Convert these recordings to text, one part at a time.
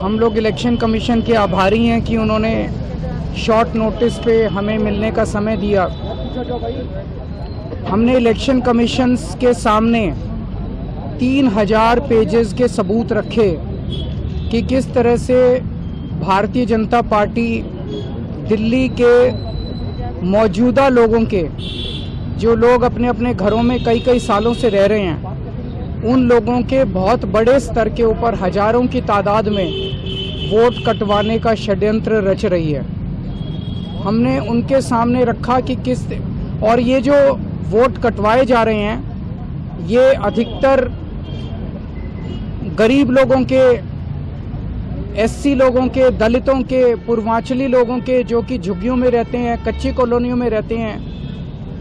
हम लोग election commission के आभारी हैं कि उन्होंने शॉर्ट नोटिस पे हमें मिलने का समय दिया। हमने इलेक्शन कमीशन के सामने 3000 पेजेस के सबूत रखे कि किस तरह से भारतीय जनता पार्टी दिल्ली के मौजूदा लोगों के, जो लोग अपने अपने घरों में कई कई सालों से रह रहे हैं, उन लोगों के बहुत बड़े स्तर के ऊपर हजारों की तादाद में वोट कटवाने का षड्यंत्र रच रही है। हमने उनके सामने रखा कि किस, और ये जो वोट कटवाए जा रहे हैं ये अधिकतर गरीब लोगों के, एससी लोगों के, दलितों के, पूर्वांचली लोगों के, जो कि झुग्गियों में रहते हैं, कच्ची कॉलोनियों में रहते हैं,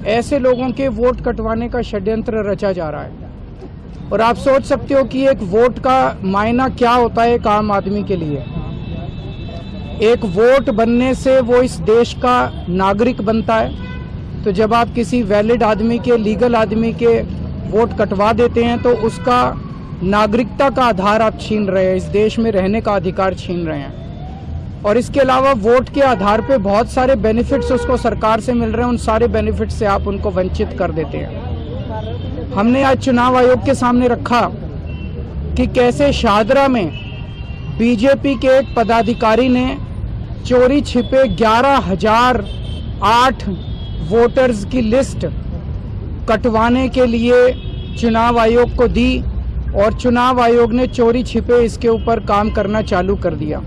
ऐसे लोगों के वोट कटवाने का षड्यंत्र रचा जा रहा है। और आप सोच सकते हो कि एक वोट का मायना क्या होता है एक आम आदमी के लिए। एक वोट बनने से वो इस देश का नागरिक बनता है। तो जब आप किसी वैलिड आदमी के, लीगल आदमी के वोट कटवा देते हैं तो उसका नागरिकता का आधार आप छीन रहे हैं, इस देश में रहने का अधिकार छीन रहे हैं। और इसके अलावा वोट के आधार पे बहुत सारे बेनिफिट्स उसको सरकार से मिल रहे हैं, उन सारे बेनिफिट से आप उनको वंचित कर देते हैं। हमने आज चुनाव आयोग के सामने रखा कि कैसे शाहदरा में बीजेपी के एक पदाधिकारी ने चोरी छिपे 11,008 वोटर्स की लिस्ट कटवाने के लिए चुनाव आयोग को दी और चुनाव आयोग ने चोरी छिपे इसके ऊपर काम करना चालू कर दिया।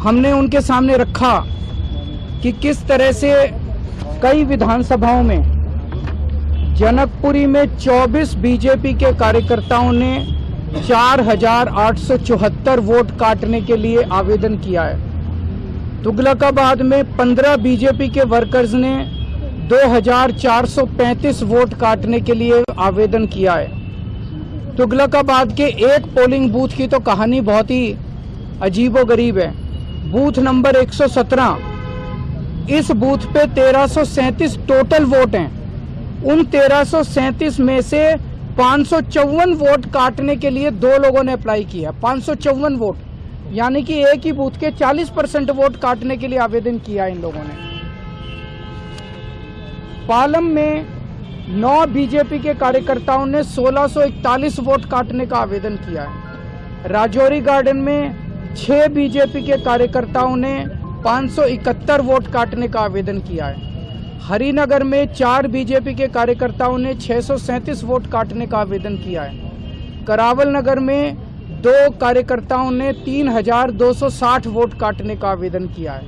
हमने उनके सामने रखा कि किस तरह से कई विधानसभाओं में, जनकपुरी में 24 बीजेपी के कार्यकर्ताओं ने 4,874 वोट काटने के लिए आवेदन किया है। तुगलकाबाद में 15 बीजेपी के वर्कर्स ने 2,435 वोट काटने के लिए आवेदन किया है। तुगलकाबाद के एक पोलिंग बूथ की तो कहानी बहुत ही अजीबोगरीब है। बूथ नंबर 117, इस बूथ पे 1337 टोटल वोट हैं। उन 1337 में से 554 वोट काटने के लिए 2 लोगों ने अप्लाई किया। 554 वोट, यानी कि एक ही बूथ के 40% वोट काटने के लिए आवेदन किया इन लोगों ने। पालम में 9 बीजेपी के कार्यकर्ताओं ने 1641 वोट काटने का आवेदन किया है। राजौरी गार्डन में 6 बीजेपी के कार्यकर्ताओं ने 571 वोट काटने का आवेदन किया है। हरिनगर में 4 बीजेपी के कार्यकर्ताओं ने 637 वोट काटने का आवेदन किया है। करावल नगर में 2 कार्यकर्ताओं ने 3,260 वोट काटने का आवेदन किया है।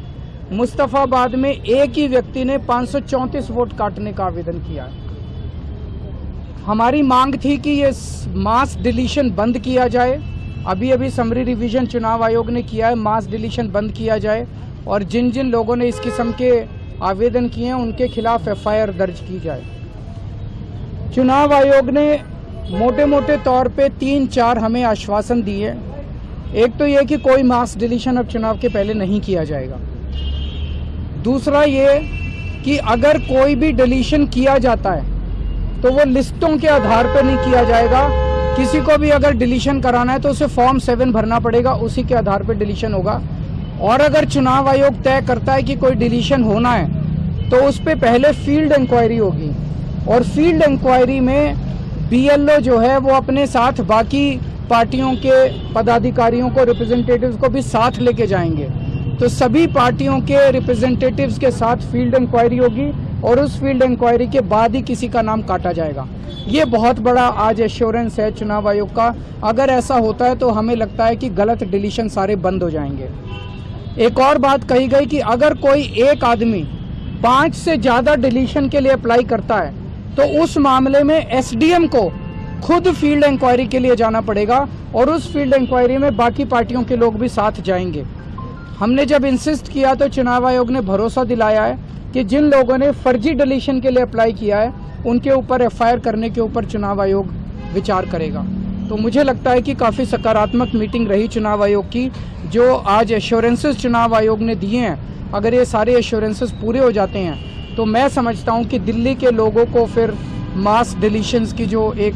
मुस्तफाबाद में एक ही व्यक्ति ने 534 वोट काटने का आवेदन किया है। हमारी मांग थी कि ये मास डिलीशन बंद किया जाए। अभी समरी रिवीजन चुनाव आयोग ने किया है, मास डिलीशन बंद किया जाए और जिन जिन लोगों ने इस किस्म के आवेदन किए हैं उनके खिलाफ एफआईआर दर्ज की जाए। चुनाव आयोग ने मोटे मोटे तौर पे 3-4 हमें आश्वासन दिए। एक तो ये कि कोई मास डिलीशन अब चुनाव के पहले नहीं किया जाएगा। दूसरा ये कि अगर कोई भी डिलीशन किया जाता है तो वो लिस्टों के आधार पर नहीं किया जाएगा। किसी को भी अगर डिलीशन कराना है तो उसे फॉर्म 7 भरना पड़ेगा, उसी के आधार पर डिलीशन होगा। और अगर चुनाव आयोग तय करता है कि कोई डिलीशन होना है तो उस पर पहले फील्ड इंक्वायरी होगी और फील्ड इंक्वायरी में बीएलओ जो है वो अपने साथ बाकी पार्टियों के पदाधिकारियों को, रिप्रेजेंटेटिव्स को भी साथ लेके जाएंगे। तो सभी पार्टियों के रिप्रेजेंटेटिव्स के साथ फील्ड इंक्वायरी होगी और उस फील्ड इंक्वायरी के बाद ही किसी का नाम काटा जाएगा। ये बहुत बड़ा आज एश्योरेंस है चुनाव आयोग का। अगर ऐसा होता है तो हमें लगता है कि गलत डिलीशन सारे बंद हो जाएंगे। एक और बात कही गई कि अगर कोई एक आदमी 5 से ज़्यादा डिलीशन के लिए अप्लाई करता है तो उस मामले में एसडीएम को खुद फील्ड इंक्वायरी के लिए जाना पड़ेगा और उस फील्ड इंक्वायरी में बाकी पार्टियों के लोग भी साथ जाएंगे। हमने जब इंसिस्ट किया तो चुनाव आयोग ने भरोसा दिलाया है कि जिन लोगों ने फर्जी डिलीशन के लिए अप्लाई किया है उनके ऊपर एफआईआर करने के ऊपर चुनाव आयोग विचार करेगा। तो मुझे लगता है कि काफ़ी सकारात्मक मीटिंग रही चुनाव आयोग की। जो आज एश्योरेंसेस चुनाव आयोग ने दिए हैं, अगर ये सारे एश्योरेंसेस पूरे हो जाते हैं तो मैं समझता हूं कि दिल्ली के लोगों को फिर मास डिलीशंस की जो एक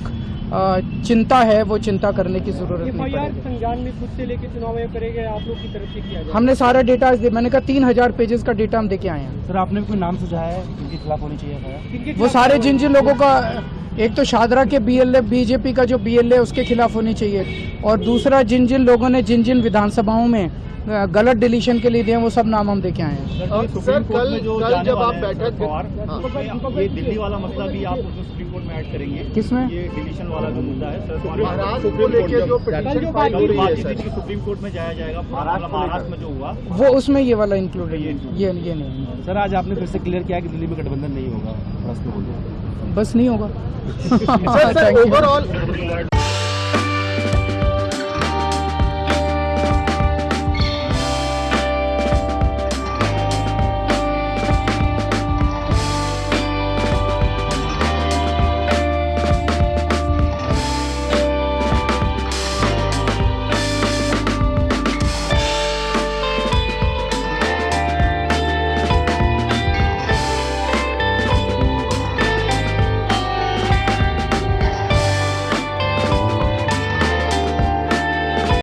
चिंता है वो चिंता करने की जरूरत नहीं FIR पड़ेगी। संज्ञान में खुद से लेके चुनाव आयोग करेगा या आप लोग की तरफ से किया जाएगा? हमने सारा डेटा मैंने कहा 3000 पेजेस का डेटा हम देके आए हैं। सर आपने भी कोई नाम सुझाया है जिनके खिलाफ होनी चाहिए FIR? किनके वो खिलाफ सारे कार्रवाई? जिन लोगों का, एक तो शादरा के BLA बीजेपी का जो BLA उसके खिलाफ होनी चाहिए, और दूसरा जिन लोगों ने जिन विधानसभाओं में गलत डिलीशन के लिए दिए वो सब नाम हम देके आए हैं। सर कल जब आप बैठक ये दिल्ली वाला मसला भी आप उसमें सुप्रीम कोर्ट में ऐड करेंगे? किसमें? ये डिलीशन वाला जो मुद्दा है सर, महाराष्ट्र को लेके जो पिटीशन फाइल हो रही है सर, सुप्रीम कोर्ट में जाया जाएगा, महाराष्ट्र में जो हुआ वो उसमें ये वाला इंक्लूड है, ये नहीं। सर आज आपने फिर से क्लियर किया कि दिल्ली में गठबंधन नहीं होगा, प्रश्न बोल बस नहीं होगा। Sir Thank you. ओवरऑल